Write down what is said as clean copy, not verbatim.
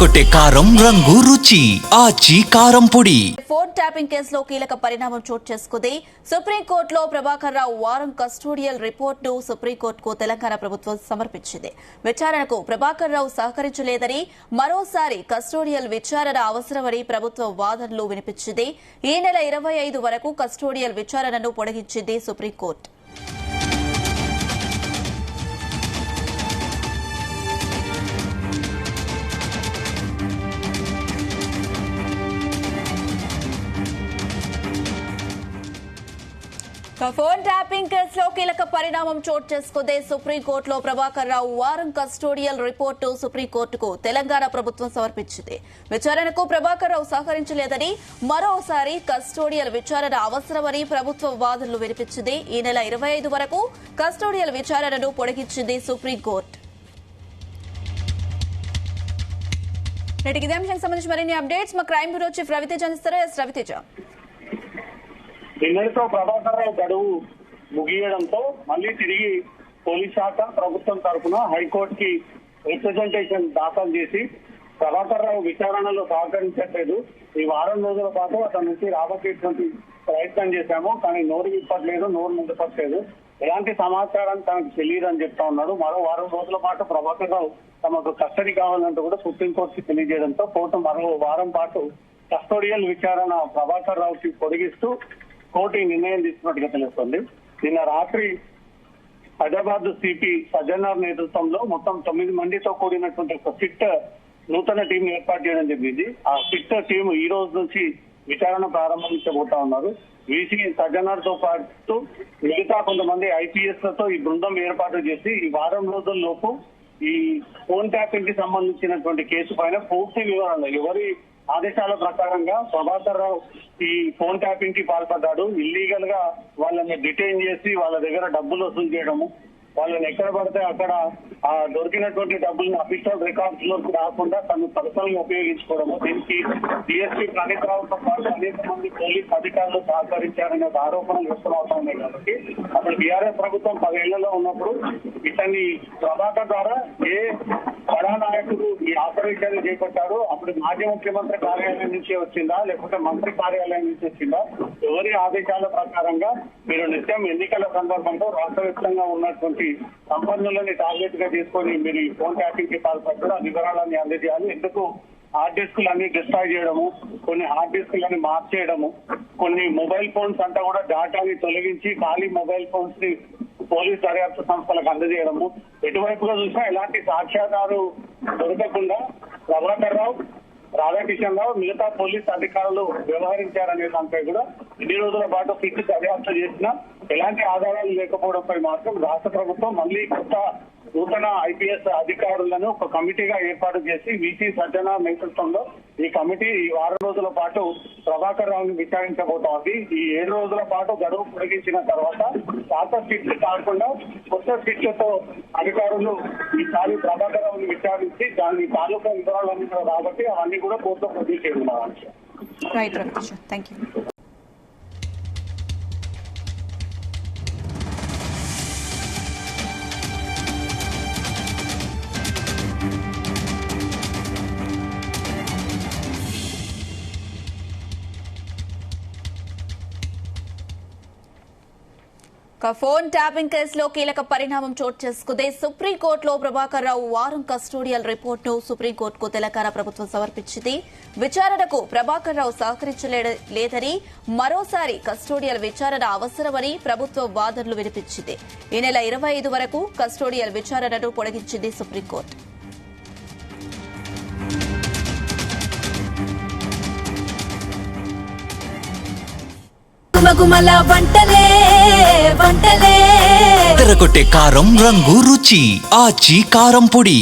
ఎర్రగొట్టే కారం రంగు రుచి ఆచి కారం పొడి. ఫోన్ ట్యాపింగ్ కేసులో కీలక పరిణామం చోటు చేసుకుంది. సుప్రీంకోర్టులో ప్రభాకర్ రావు వారం కస్టోడియల్ రిపోర్టును సుప్రీంకోర్టుకు తెలంగాణ ప్రభుత్వం సమర్పించింది. విచారణకు ప్రభాకర్ రావు సహకరించలేదని, మరోసారి కస్టోడియల్ విచారణ అవసరమని ప్రభుత్వం వాదనలు వినిపించింది. ఈ నెల 25 వరకు కస్టోడియల్ విచారణను పొడిగించింది సుప్రీంకోర్టు. ఫోన్ ట్యాపింగ్ కేసులో కీలక పరిణామం చోటు చేసుకుంది. సుప్రీంకోర్టులో ప్రభాకర్ రావు వారం కస్టోడియల్ రిపోర్టు సుప్రీంకోర్టుకు తెలంగాణ ప్రభుత్వం సమర్పించింది. విచారణకు ప్రభాకర్ రావు సహకరించలేదని, మరోసారి కస్టోడియల్ విచారణ అవసరమని ప్రభుత్వం వాదనలు వినిపించింది. ఈ నెల 25 వరకు కస్టోడియల్ విచారణను పొడిగించింది సుప్రీంకోర్టు. నేటికి ఇదే అంశానికి సంబంధించి మరిన్ని అప్డేట్స్ మా క్రైమ్ బ్యూరో చీఫ్ రవితేజ అందిస్తారు. రవితేజ, నిన్నటితో ప్రభాకర్ రావు గడువు ముగియడంతో మళ్లీ తిరిగి పోలీస్ శాఖ ప్రభుత్వం తరఫున హైకోర్టుకి రిప్రజెంటేషన్ దాఖలు చేసి ప్రభాకర్ రావు విచారణలో సహకరించట్లేదు, ఈ వారం రోజుల పాటు అతని నుంచి రాబట్టేటువంటి ప్రయత్నం చేశాము, కానీ నోరు విప్పట్లేదు, నోరు ముందుపట్టలేదు, ఎలాంటి సమాచారం తనకు తెలియదని చెప్తా ఉన్నాడు. మరో వారం రోజుల పాటు ప్రభాకర్ రావు తమకు కస్టడీ కావాలంటూ కూడా సుప్రీంకోర్టుకి తెలియజేయడంతో కోర్టు మరో వారం పాటు కస్టోడియల్ విచారణ ప్రభాకర్ రావుకి పొడిగిస్తూ కోర్టు నిర్ణయం తీసుకున్నట్టుగా తెలుస్తోంది. నిన్న రాత్రి హైదరాబాద్ సిపి సజ్జనార్ నేతృత్వంలో మొత్తం 9 మందితో కూడినటువంటి ఒక సిట్ నూతన టీం ఏర్పాటు చేయడం జరిగింది. ఆ సిట్ టీం ఈ రోజు నుంచి విచారణ ప్రారంభించబోతా ఉన్నారు. వీసీ సజ్జనార్ తో పాటు మిగతా కొంతమంది ఐపీఎస్ లతో ఈ బృందం ఏర్పాటు చేసి ఈ వారం రోజుల్లోపు ఈ ఫోన్ ట్యాపింగ్ కి సంబంధించినటువంటి కేసు పైన పూర్తి వివరణ, ఎవరి ఆదేశాల ప్రకారంగా ప్రభాకర్ రావు ఈ ఫోన్ ట్యాపింగ్ కి పాల్పడ్డాడు, ఇల్లీగల్ గా వాళ్ళని డిటైన్ చేసి వాళ్ళ దగ్గర డబ్బులు వసూలు చేయడము, వాళ్ళని ఎక్కడ పడితే అక్కడ ఆ దొరికినటువంటి డబ్బులను అఫీషియల్ రికార్డ్స్ లోకి రాకుండా తను పర్సనల్ గా ఉపయోగించుకోవడము, దీనికి డిఎస్పీ ప్రణీత్ రావుతో పాటు అనేక మంది పోలీస్ అధికారులు సహకరించారనే ఆరోపణలు వ్యక్తమవుతా ఉన్నాయి. కాబట్టి అప్పుడు బీఆర్ఎస్ ప్రభుత్వం 10 ఏళ్లలో ఉన్నప్పుడు ఇతన్ని ప్రభాకర్ ద్వారా ఏ బడా నాయకుడు ఈ ఆపరేషన్ చేపట్టాడు, అప్పుడు మాజీ ముఖ్యమంత్రి కార్యాలయం నుంచే వచ్చిందా లేకపోతే మంత్రి కార్యాలయం నుంచి వచ్చిందా, ఎవరి ఆదేశాల ప్రకారంగా మీరు నిత్యం ఎన్నికల సందర్భంలో రాష్ట్ర వ్యాప్తంగా ఉన్నటువంటి సంపన్నులని టార్గెట్ గా తీసుకొని మీరు ఈ ఫోన్ ట్యాపింగ్ కి పాల్పడ్డారు, ఆ వివరాలన్నీ అందజేయాలి, ఎందుకు హార్డ్ డిస్కులన్నీ డిస్ట్రాయ్ చేయడము, కొన్ని హార్డ్ డిస్కులని మార్చేయడము, కొన్ని మొబైల్ ఫోన్స్ అంతా కూడా డేటాని తొలగించి ఖాళీ మొబైల్ ఫోన్స్ ని పోలీస్ దర్యాప్తు సంస్థలకు అందజేయడము, ఎటువైపుగా చూసినా ఎలాంటి సాక్ష్యాధారు దొరకకుండా ప్రభాకర్ రావు, రాధాకిషన్ రావు, మిగతా పోలీస్ అధికారులు వ్యవహరించారనే దానిపై కూడా ఇన్ని రోజుల పాటు సిట్ దర్యాప్తు చేసినా ఎలాంటి ఆధారాలు లేకపోవడంపై మాత్రం రాష్ట్ర ప్రభుత్వం మళ్లీ కొత్త నూతన ఐపీఎస్ అధికారులను ఒక కమిటీగా ఏర్పాటు చేసి వీసీ సజ్జనార్ నేతృత్వంలో ఈ కమిటీ ఈ వారం రోజుల పాటు ప్రభాకర్ రావుని విచారించబోతోంది. ఈ 7 రోజుల పాటు గడువు పొడిగించిన తర్వాత పాత సిట్లు కాకుండా కొత్త సిట్లతో అధికారులు ఈసారి ప్రభాకర్ రావుని విచారించి దాని తాలూకా వివరాలన్నీ కూడా రాబట్టి అవన్నీ కూడా కోర్టులో ప్రొడ్యూస్ చేయనున్నారు. ఫోన్ ట్యాపింగ్ కేసులో కీలక పరిణామం చోటు చేసుకుంది. సుప్రీంకోర్టులో ప్రభాకర్ రావు వారం కస్టోడియల్ రిపోర్టును సుప్రీంకోర్టుకు తెలంగాణ ప్రభుత్వం సమర్పించింది. విచారణకు ప్రభాకర్ రావు సహకరించలేదని, మరోసారి కస్టోడియల్ విచారణ అవసరమని ప్రభుత్వం వాదనలు వినిపించింది. ఈ నెల 25 వరకు కస్టోడియల్ విచారణను పొడిగించింది సుప్రీంకోర్టు. ఎర్రగొట్టే కారం రంగు రుచి ఆచి కారం పొడి.